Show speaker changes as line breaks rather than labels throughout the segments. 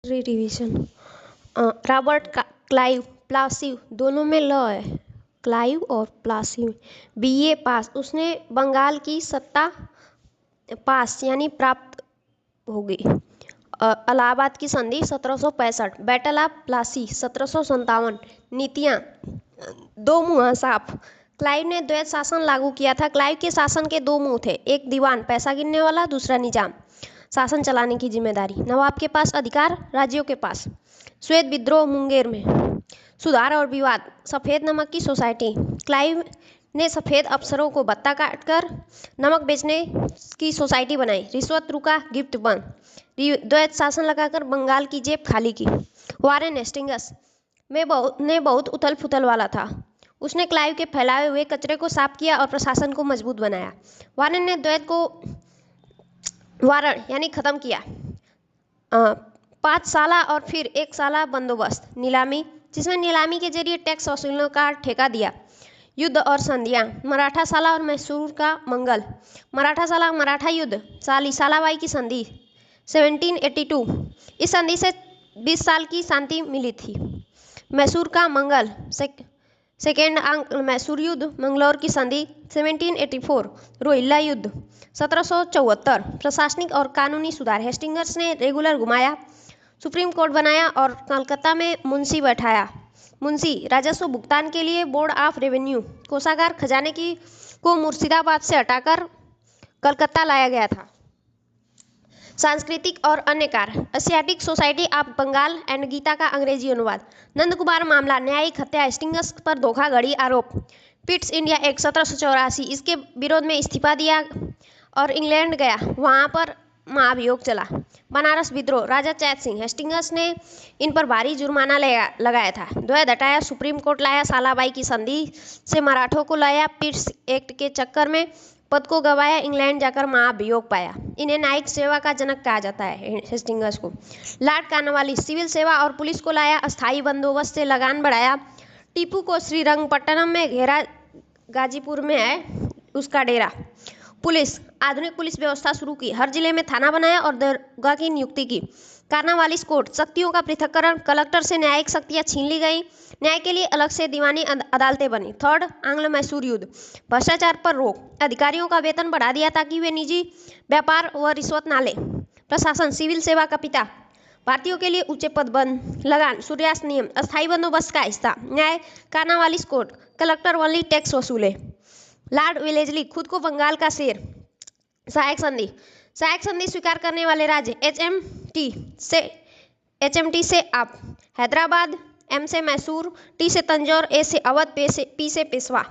Revision. Robert Clive प्लासिव दोनों में ल है। क्लाइव और प्लासिव बीए पास, उसने बंगाल की सत्ता पास यानी प्राप्त हो गई। इलाहाबाद की संधि 1765, बैटल ऑफ प्लासी 1757, नीतियाँ दो मुँह साफ। क्लाइव ने द्वैत शासन लागू किया था। क्लाइव के शासन के दो मुंह थे, एक दीवान पैसा गिनने वाला, दूसरा निजाम शासन चलाने की जिम्मेदारी। नवाब के पास अधिकार, राज्यों के पास। श्वेत विद्रोह मुंगेर में, सुधार और विवाद, सफ़ेद नमक की सोसाइटी। क्लाइव ने सफ़ेद अफसरों को भत्ता काटकर नमक बेचने की सोसाइटी बनाई। रिश्वत रुका, गिफ्ट बंद। द्वैत शासन लगाकर बंगाल की जेब खाली की। वारेन हेस्टिंग्स ने बहुत उथल पुथल वाला था। उसने क्लाइव के फैलाए हुए कचरे को साफ किया और प्रशासन को मजबूत बनाया। वारेन ने द्वैत को वारण यानी खत्म किया। 5 साला और फिर 1 साला बंदोबस्त। नीलामी, जिसमें नीलामी के जरिए टैक्स वसूलने का ठेका दिया। युद्ध और संधियाँ, मराठा साला और मैसूर का मंगल। मराठा साला मराठा युद्ध, सालाबाई की संधि 1782। इस संधि से 20 साल की शांति मिली थी। मैसूर का मंगल, सेकेंड आंग्ल मैसूर युद्ध, मंगलौर की संधि 1784। रोहिल्ला युद्ध 1774। प्रशासनिक और कानूनी सुधार, हेस्टिंग्स ने रेगुलर घुमाया, सुप्रीम कोर्ट बनाया और कलकत्ता में मुंशी बैठाया। मुंशी राजस्व भुगतान के लिए बोर्ड ऑफ रेवेन्यू, कोषागार खजाने को मुर्शिदाबाद से हटाकर कलकत्ता लाया गया था। सांस्कृतिक और अन्य कार्य, Asiatic Society of Bengal and Gita का अंग्रेजी अनुवाद। नंदकुमार मामला, न्यायिक हत्या, हेस्टिंग्स पर धोखाधड़ी आरोप। पिट्स इंडिया एक्ट 1784, इसके विरोध में इस्तीफा दिया और इंग्लैंड गया, वहाँ पर महाभियोग चला। बनारस विद्रोह, राजा चैत सिंह, हेस्टिंग्स ने इन पर भारी जुर्माना लगाया था। द्वैत हटाया, सुप्रीम कोर्ट लाया, सालाबाई की संधि से मराठों को लाया, पिट्स एक्ट के चक्कर में पद को गंवाया, इंग्लैंड जाकर महाभियोग पाया। इन्हें न्यायिक सेवा का जनक कहा जाता है हेस्टिंग्स को। लॉर्ड कॉर्नवालिस, सिविल सेवा और पुलिस को लाया, अस्थायी बंदोबस्त से लगान बढ़ाया। टीपू को श्रीरंगपट्टनम में घेरा, गाजीपुर में है उसका डेरा। पुलिस, आधुनिक पुलिस व्यवस्था शुरू की, हर जिले में थाना बनाया और दरोगा की नियुक्ति की। कॉर्नवालिस कोर्ट, शक्तियों का पृथक्करण, कलेक्टर से न्यायिक शक्तियाँ छीन ली गई, न्याय के लिए अलग से दीवानी अदालतें बनी। थर्ड आंग्ल मैसूर युद्ध, भ्रष्टाचार पर रोक, अधिकारियों का वेतन बढ़ा दिया ताकि वे निजी व्यापार व रिश्वत ना लें। प्रशासन, सिविल सेवा का पिता, भारतीयों के लिए ऊंचे पद बंद, लगान, सूर्यास्त नियम, अस्थायी बंदोबस्त का हिस्सा। न्याय, Cornwallis court, collector only tax वसूले। लॉर्ड वेलेस्ली, खुद को बंगाल का शेर। सहायक संधि, सहायक संधि स्वीकार करने वाले राज्य, HMT से आप, हैदराबाद, M से मैसूर, T से तंजौर, A से अवध, P से पेशवा।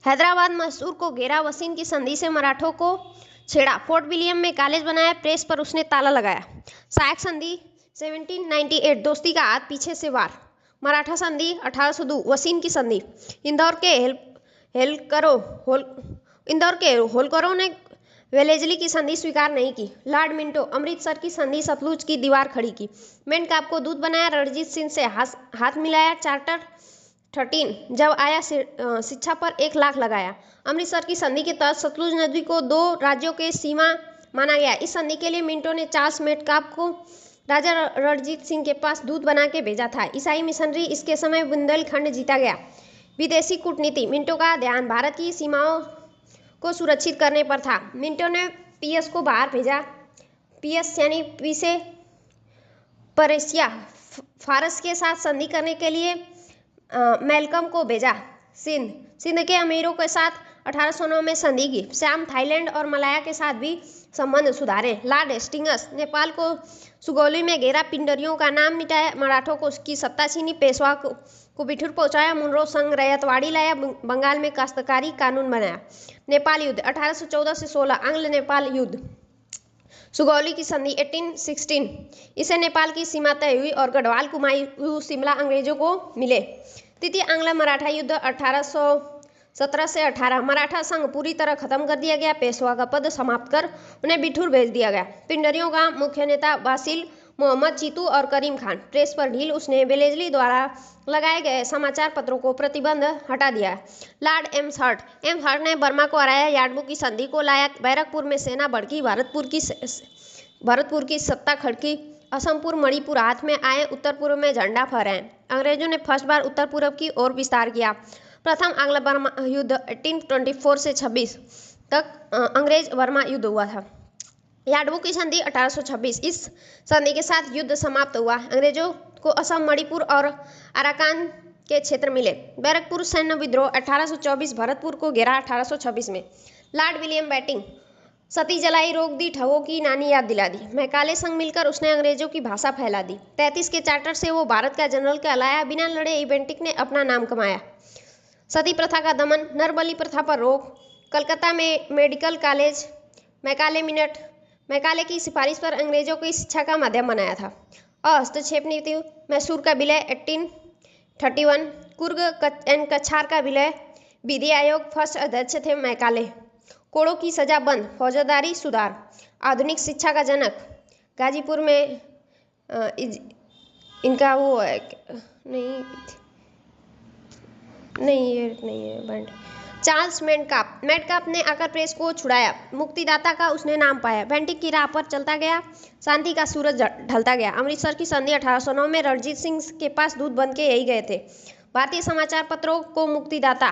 हैदराबाद मैसूर को घेरा, वसीन की संधि से मराठों को छेड़ा, फोर्ट विलियम में कॉलेज बनाया, प्रेस पर उसने ताला लगाया। सहायक संधि 1798, दोस्ती का हाथ, पीछे से वार। मराठा संधि 1802, वसीन की संधि। इंदौर के होलकरों ने वेलेस्ली की संधि स्वीकार नहीं की। लॉर्ड मिंटो, अमृतसर की संधि सतलुज की दीवार खड़ी की। मेनकाप को दूत बनाया, रणजीत सिंह से हाथ मिलाया। चार्टर 13 जब आया, शिक्षा पर 1 लाख लगाया। अमृतसर की संधि के तहत सतलुज नदी को 2 राज्यों के सीमा माना गया। इस संधि के लिए मिंटो ने चार्ल्स मेटकाप को राजा रणजीत सिंह के पास दूत बना के भेजा था। ईसाई मिशनरी, इसके समय बुंदेलखंड जीता गया। विदेशी कूटनीति, मिंटो का ध्यान भारत की सीमाओं को सुरक्षित करने पर था। मिंटो ने पीएस को बाहर भेजा। पीएस यानी पीसे पर्शिया, फारस के साथ संधि करने के लिए मैल्कम को भेजा। सिंध के अमीरों के साथ 1809 में संधि की। श्याम, थाईलैंड और मलाया के साथ भी संबंध सुधारे। लॉर्ड हेस्टिंग्स, नेपाल को सुगौली में घेरा, पिंडरियों का नाम मिटाया, मराठों को उसकी सत्ता छीनी, पेशवा को बिठूर पहुंचाया, मुनरो संघ रैयतवाड़ी लाया, बंगाल में काश्तकारी कानून बनाया। नेपाल युद्ध 1814 से 16, आंग्ल नेपाल युद्ध। सुगौली की संधि 1816, इससे नेपाल की सीमा तय हुई और गढ़वाल, कुमाऊं, शिमला अंग्रेजों को मिले। तृतीय आंग्ल मराठा युद्ध 1817 से 18, मराठा संघ पूरी तरह खत्म कर दिया गया, पेशवा का पद समाप्त कर उन्हें बिठूर भेज दिया गया। पिंडरियों का मुख्य नेता वासिल मोहम्मद चीतू और करीम खान। प्रेस पर ढील, उसने वेलेस्ली द्वारा लगाए गए समाचार पत्रों को प्रतिबंध हटा दिया। लॉर्ड एम्सहर्ट ने बर्मा को हराया, यार्डबुक की संधि को लाया, बैरकपुर में सेना भड़की, भरतपुर की सत्ता खड़की, असम पूर्व मणिपुर हाथ में आए, उत्तर पूर्व में झंडा फहराए। अंग्रेजों ने फर्स्ट बार उत्तर पूर्व की ओर विस्तार किया। प्रथम आंग्ल बर्मा युद्ध 1824 से 26 तक अंग्रेज बर्मा युद्ध हुआ था। याडवू की संधि 1826, इस संधि के साथ युद्ध समाप्त हुआ। अंग्रेजों को असम, मणिपुर और अराकान के क्षेत्र मिले। बैरकपुर सैन्य विद्रोह 1824, भरतपुर को घेरा 1826 में। लॉर्ड विलियम बेंटिंक, सती जलाई रोक दी, ठगों की नानी याद दिला दी। मैकाले संग मिलकर उसने अंग्रेजों की भाषा फैला दी। 33 के चार्टर से वो भारत का जनरल कहलाया। बिना लड़े बेंटिक ने अपना नाम कमाया। सती प्रथा का दमन, नरबलि प्रथा पर रोक, कलकत्ता में medical college, Macaulay minute, Macaulay की सिफारिश पर अंग्रेजों की शिक्षा का माध्यम बनाया था। हस्तक्षेप नीति, मैसूर का विलय 1831, कुर्ग एंड कछार का विलय, विधि आयोग, फर्स्ट अध्यक्ष थे मैकाले। कोड़ों की सजा बंद, फौजदारी सुधार, आधुनिक शिक्षा का जनक। गाजीपुर में इनका वो है, नहीं ये नहीं है बैंड। चार्ल्स मेटकाप ने आकर प्रेस को छुड़ाया। मुक्तिदाता का उसने नाम पाया। बेंटिक की राह पर चलता गया, शांति का सूरज ढलता गया। अमृतसर की संधि 1809 में रणजीत सिंह के पास दूध बन के यही गए थे। भारतीय समाचार पत्रों को मुक्तिदाता।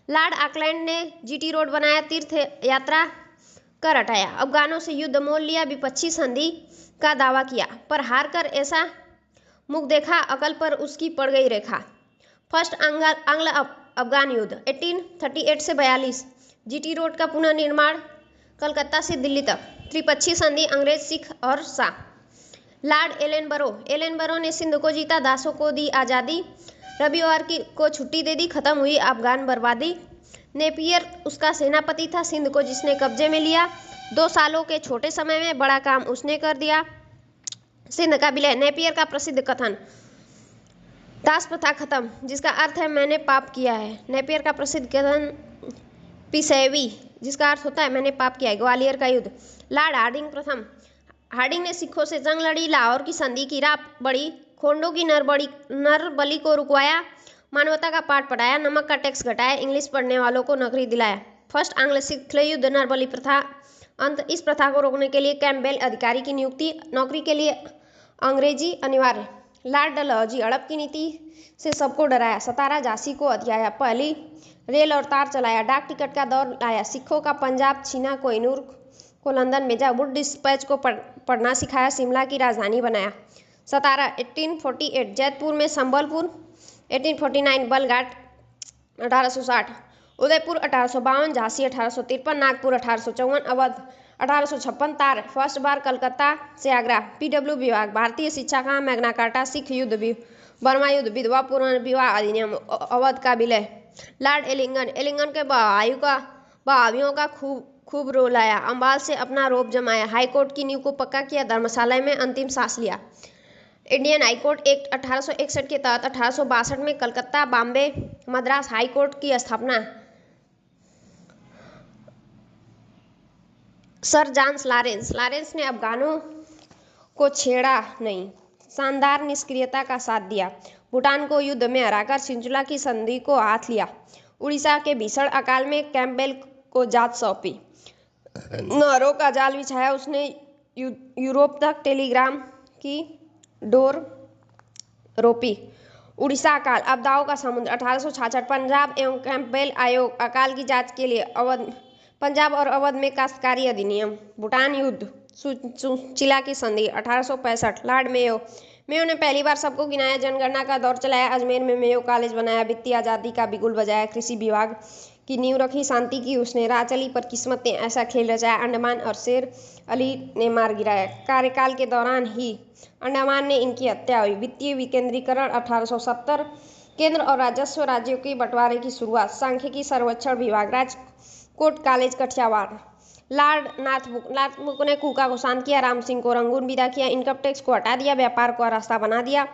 लॉर्ड ऑकलैंड ने जीटी रोड बनाया, तीर्थ यात्रा कर हटाया। अफगानों से युद्ध मोल लिया, विपक्षी संधि का दावा किया, पर हार कर ऐसा मुख देखा, अकल पर उसकी पड़ गई रेखा। फर्स्ट आंग्ल अफगान युद्ध 1838 से 42, जीटी रोड का पुनर्निर्माण, कलकत्ता से दिल्ली तक। त्रिपक्षीय संधि, अंग्रेज, सिख और शाह। लॉर्ड एलेनबरो ने सिंध को जीता, दासों को दी आज़ादी, रविवार को छुट्टी दे दी, खत्म हुई अफगान बर्बादी। नेपियर उसका सेनापति था, सिंध को जिसने कब्जे में लिया। 2 सालों के छोटे समय में बड़ा काम उसने कर दिया। सिंध का विलय, नेपियर का प्रसिद्ध कथन, दास प्रथा खत्म, जिसका अर्थ है मैंने पाप किया है। नेपियर का प्रसिद्ध कथन पिसेवी, जिसका अर्थ होता है मैंने पाप किया है। ग्वालियर का युद्ध। लॉर्ड हार्डिंग प्रथम, हार्डिंग ने सिखों से जंग लड़ी, लाहौर की संधि की राह बढ़ी, खोंडों की नरबली को रुकवाया, मानवता का पाठ पढ़ाया, नमक का टैक्स घटाया, इंग्लिश पढ़ने वालों को नौकरी दिलाया। फर्स्ट आंग्ल सिख युद्ध, नरबली प्रथा अंत। इस प्रथा को रोकने के लिए कैंपबेल अधिकारी की नियुक्ति, नौकरी के लिए अंग्रेजी अनिवार्य। लॉर्ड डलहौजी, हड़प की नीति से सबको डराया, सतारा झांसी को हथियाया, पहली रेल और तार चलाया, डाक टिकट का दौर लाया, सिखों का पंजाब छीना, कोहिनूर को लंदन भेजा, वुड डिस्पैच को पढ़ना सिखाया, शिमला की राजधानी बनाया। सतारा 1848, जैतपुर में संबलपुर 1849, बलघाट 1860, उदयपुर 1852, झांसी 1853, नागपुर 1854, अवध 1856, तार फर्स्ट बार कलकत्ता से आगरा। पीडब्ल्यू विभाग, भारतीय शिक्षा का मैग्ना कार्टा, सिख युद्ध, बर्मा युद्ध, विधवा पुनर्विवाह अधिनियम, अवध का विलय। लॉर्ड एलिंगन के बहावियों का खूब रोल आया, अम्बाल से अपना रोब जमाया, हाईकोर्ट की नींव को पक्का किया, धर्मशाला में अंतिम सांस लिया। इंडियन हाईकोर्ट एक्ट 1861 के तहत 1862 में कलकत्ता, बॉम्बे, मद्रास हाईकोर्ट की स्थापना। सर जॉन लॉरेंस ने अफगानों को छेड़ा नहीं, शानदार निष्क्रियता का साथ दिया। भूटान को युद्ध में हराकर सिंचुला की संधि को हाथ लिया। उड़ीसा के भीषण अकाल में कैंपबेल को जांच सौंपी। नहरों का जाल बिछाया उसने, यूरोप तक टेलीग्राम की डोर रोपी। उड़ीसा अकाल, आपदाओं का समुद्र 1866, पंजाब एवं कैंपबेल आयोग, अकाल की जांच के लिए अवध, पंजाब और अवध में काश्तकारी अधिनियम। भूटान युद्ध, चिला की संधि 1865, लॉर्ड मेयो ने पहली बार सबको गिनाया, जनगणना का दौर चलाया, अजमेर में मेयो कॉलेज बनाया, वित्तीय आज़ादी का बिगुल बजाया, कृषि विभाग की नींव रखी, शांति की उसने राह चली, पर किस्मत ने ऐसा खेल रचाया, अंडमान और शेर अली ने मार गिराया। कार्यकाल के दौरान ही अंडमान में इनकी हत्या हुई। वित्तीय विकेंद्रीकरण 1870, केंद्र और राजस्व राज्यों के बंटवारे की शुरुआत, सांख्यिकी सर्वेक्षण विभाग, राजकोट कॉलेज कठियावाड़। लॉर्ड नाथबुक ने कूका को शांत किया, राम सिंह को रंगून विदा किया, इनकम टैक्स को हटा दिया, व्यापार को रास्ता बना दिया,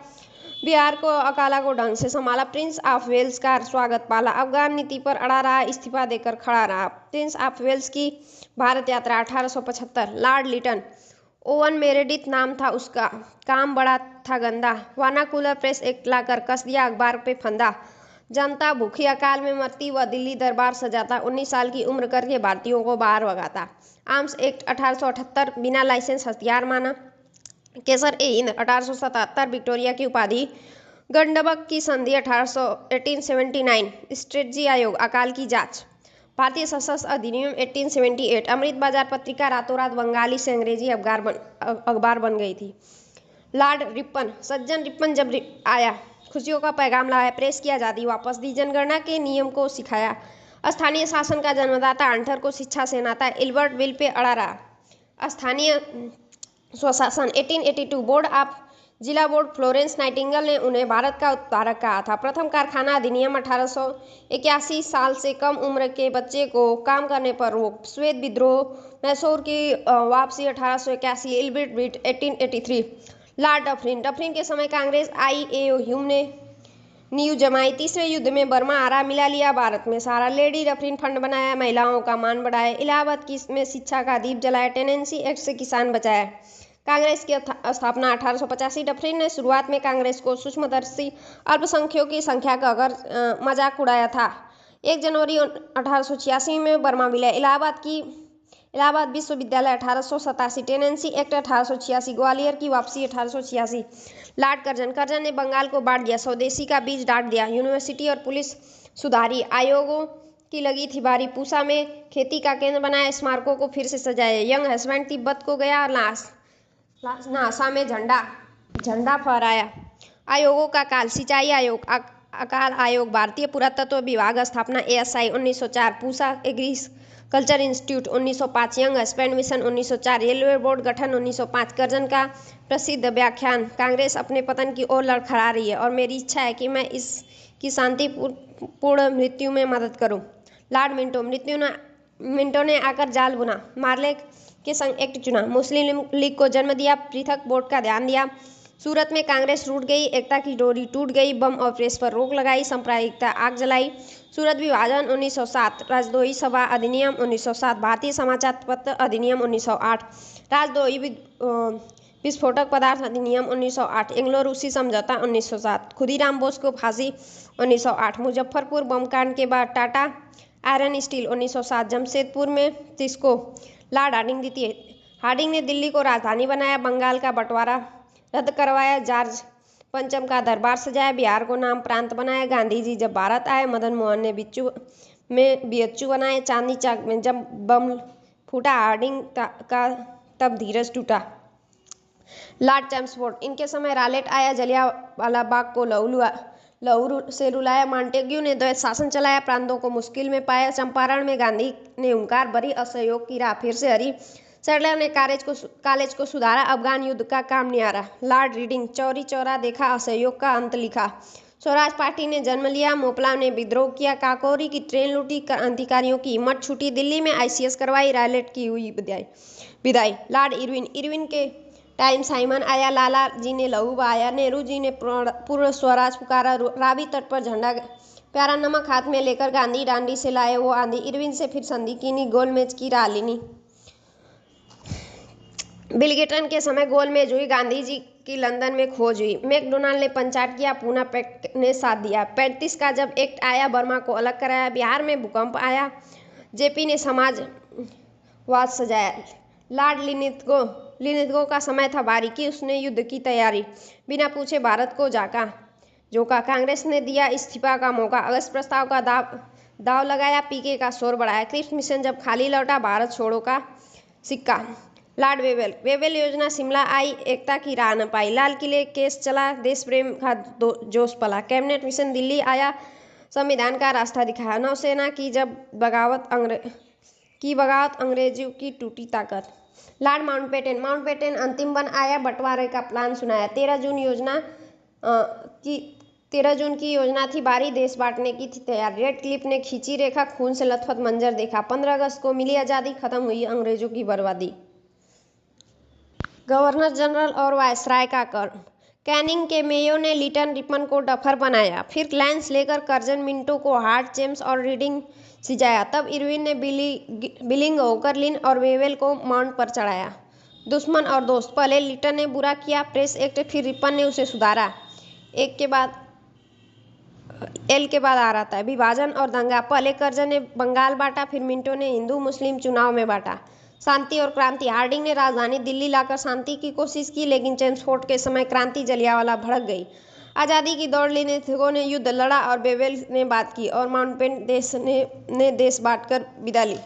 बिहार को अकाला को ढंग से संभाला, प्रिंस ऑफ वेल्स का स्वागत पाला, अफगान नीति पर अड़ा रहा, इस्तीफा देकर खड़ा रहा। प्रिंस ऑफ वेल्स की भारत यात्रा 1875, लॉर्ड लिटन, ओवन मेरेडिथ नाम था उसका, काम बड़ा था गंदा, वर्नाकुलर प्रेस एक्ट लाकर कस दिया अखबार पे फंदा, जनता भूखी अकाल में मरती, वह दिल्ली दरबार सजाता, 19 साल की उम्र करके भारतीयों को बाहर भगाता। आर्म्स एक्ट 1878, बिना लाइसेंस हथियार माना, केसर ए हिंद 1877, विक्टोरिया की उपाधि, गंडबक की संधि 1879, स्ट्रेटजी आयोग, अकाल की जांच, भारतीय सशस्त्र अधिनियम 1878, अमृत बाजार पत्रिका रातों रात बंगाली से अंग्रेजी अखबार बन गई थी। लॉर्ड रिपन, सज्जन रिपन जब आया, खुशियों का पैगाम लाया, प्रेस की आज़ादी वापस दी, जनगणना के नियम को सिखाया, स्थानीय शासन का जन्मदाता अंटर को शिक्षा सेनाता इल्बर्ट बिल पे अड़ा रहा, स्थानीय स्वशासन 1882, बोर्ड ऑफ जिला बोर्ड, फ्लोरेंस नाइटिंगेल ने उन्हें भारत का उद्धारक कहा था, प्रथम कारखाना अधिनियम 1881, साल से कम उम्र के बच्चे को काम करने पर रोक, श्वेत विद्रोह, मैसूर की वापसी 1881, Ilbert bill 1883, Lord Dufferin, Dufferin के समय कांग्रेस आई, ह्यूम ने नींव जमाई, तीसरे युद्ध में बर्मा आरा मिला लिया भारत में सारा, लेडी डफरिन फंड बनाया, महिलाओं का मान बढ़ाया, इलाहाबाद की में शिक्षा का दीप जलाया, टेनेंसी एक्ट से किसान बचाया, कांग्रेस की स्थापना 1885, डफरिन ने शुरुआत में कांग्रेस को सूक्ष्मदर्शी अल्पसंख्यकों की संख्या का अगर मजाक उड़ाया था। 1 जनवरी 1886 में बर्मा विलय, इलाहाबाद विश्वविद्यालय 1887, टेनेंसी एक्ट 1886, ग्वालियर की वापसी 1886, लॉर्ड कर्जन ने बंगाल को बांट दिया, स्वदेशी का बीज डांट दिया, यूनिवर्सिटी और पुलिस सुधारी, आयोगों की लगी थी भारी, पूसा में खेती का केंद्र बनाया, स्मारकों को फिर से सजाया, यंग हस्बैंड तिब्बत को गया, नासा में झंडा फहराया, आयोगों का काल, सिंचाई आयोग, अकाल आयोग, भारतीय पुरातत्व विभाग स्थापना, ASI 1904, Pusa agriculture institute 1905, young husband mission 1904, railway board गठन 1905, कर्जन का प्रसिद्ध व्याख्यान, कांग्रेस अपने पतन की ओर लड़खड़ा रही है और मेरी इच्छा है कि मैं इसकी शांतिपूर्ण मृत्यु में मदद करूं। लॉर्ड मिंटो ने आकर जाल बुना, मार्ले के संग एक्ट चुना, मुस्लिम लीग को जन्म दिया, पृथक बोर्ड का ध्यान दिया, सूरत में कांग्रेस टूट गई, एकता की डोरी टूट गई, बम और प्रेस पर रोक लगाई, सांप्रदायिकता आग जलाई, सूरत विभाजन 1907, राजद्रोही सभा अधिनियम 1907, भारतीय समाचार पत्र अधिनियम 1908, राजद्रोही विस्फोटक पदार्थ अधिनियम 1908, एंग्लो रूसी समझौता 1907, खुदीराम बोस को फांसी 1908, मुजफ्फरपुर बम कांड के बाद टाटा आयरन स्टील 1907, जमशेदपुर में टिस्को, लॉर्ड हार्डिंग ने दिल्ली को राजधानी बनाया, बंगाल का बंटवारा रद्द करवाया, जॉर्ज पंचम का दरबार सजाया, बिहार को नाम प्रांत बनाया, गांधी जी जब भारत आए, मदन मोहन ने बीएचयू बनाए, चांदनी चौक में जब बम फूटा हार्डिंग का तब धीरज टूटा। लॉर्ड चैम्सफोर्ड, इनके समय रालेट आया, जलियांवाला बाग को लहू से रुलाया, मॉन्टेग्यू ने द्वैत शासन चलाया, प्रांतों को मुश्किल में पाया, चंपारण में गांधी ने हुंकार भरी, असहयोग की राह फिर से हरी, सेटलर ने कॉलेज को सुधारा, अफगान युद्ध का काम नियारा, लॉर्ड रीडिंग, चौरी चौरा देखा, असहयोग का अंत लिखा, स्वराज पार्टी ने जन्म लिया, मोपलाम ने विद्रोह किया, काकोरी की ट्रेन लूटी, क्रांतिकारियों की हिम्मत छूटी, दिल्ली में ICS करवाई, रायलेट की हुई विदाई, लॉर्ड इरविन के टाइम साइमन आया, लाला जी ने लहू बहाया, नेहरू जी ने पूर्ण स्वराज पुकारा, रावी तट पर झंडा प्यारा नमक हाथ में लेकर गांधी डांडी से लाए वो आंधी, इरविन से फिर संधि कीनी, गोलमेज की रालिनी, बिल गेटन के समय गोलमेज हुई, गांधी जी की लंदन में खोज हुई, मैकडोनाल्ड ने पंचायत किया, पूना पैक्ट ने साथ दिया, 35 का जब एक्ट आया, बर्मा को अलग कराया, बिहार में भूकंप आया, JP ने समाजवाद सजाया, लॉर्ड लिनिथगो का समय था भारी, की उसने युद्ध की तैयारी, बिना पूछे भारत को झोंका, कांग्रेस ने दिया इस्तीफा का मौका, अगस्त प्रस्ताव का दाव लगाया, PK का शोर बढ़ाया, क्रिप्स मिशन जब खाली लौटा, भारत छोड़ो का सिक्का, लॉर्ड वेवेल योजना शिमला आई, एकता की राह न पाई, लाल किले केस चला, देश प्रेम का जोश पला, कैबिनेट मिशन दिल्ली आया, संविधान का रास्ता दिखाया, नौसेना की बगावत अंग्रेजों की टूटी ताकत, लॉर्ड माउंटबेटन अंतिम बन आया, बंटवारे का प्लान सुनाया, 13 जून की योजना थी भारी, देश बांटने की थी तैयार, रेड क्लिफ ने खींची रेखा, खून से लथपथ मंजर देखा, 15 अगस्त को मिली आज़ादी, खत्म हुई अंग्रेजों की बर्बादी, गवर्नर जनरल और वायसराय का कर्म, कैनिंग के मेयो ने लिटन रिपन को डफर बनाया, फिर लैंस लेकर कर्जन मिंटो को हार्ट, जेम्स और रीडिंग सिजाया, तब इरविन ने बिलिंग होकर लिन और वेवेल को माउंट पर चढ़ाया, दुश्मन और दोस्त, पहले लिटन ने बुरा किया, प्रेस एक्ट, फिर रिपन ने उसे सुधारा, एल के बाद आ रहा था विभाजन और दंगा, पहले कर्जन ने बंगाल बांटा, फिर मिंटो ने हिंदू मुस्लिम चुनाव में बांटा, शांति और क्रांति। हार्डिंग ने राजधानी दिल्ली लाकर शांति की कोशिश की, लेकिन चेम्सफोर्ड के समय क्रांति जलियांवाला भड़क गई। आज़ादी की दौड़ लेनेथ्रियों ने युद्ध लड़ा और बेवेल ने बात की, और माउंटबेटन ने देश बांटकर विदा ली।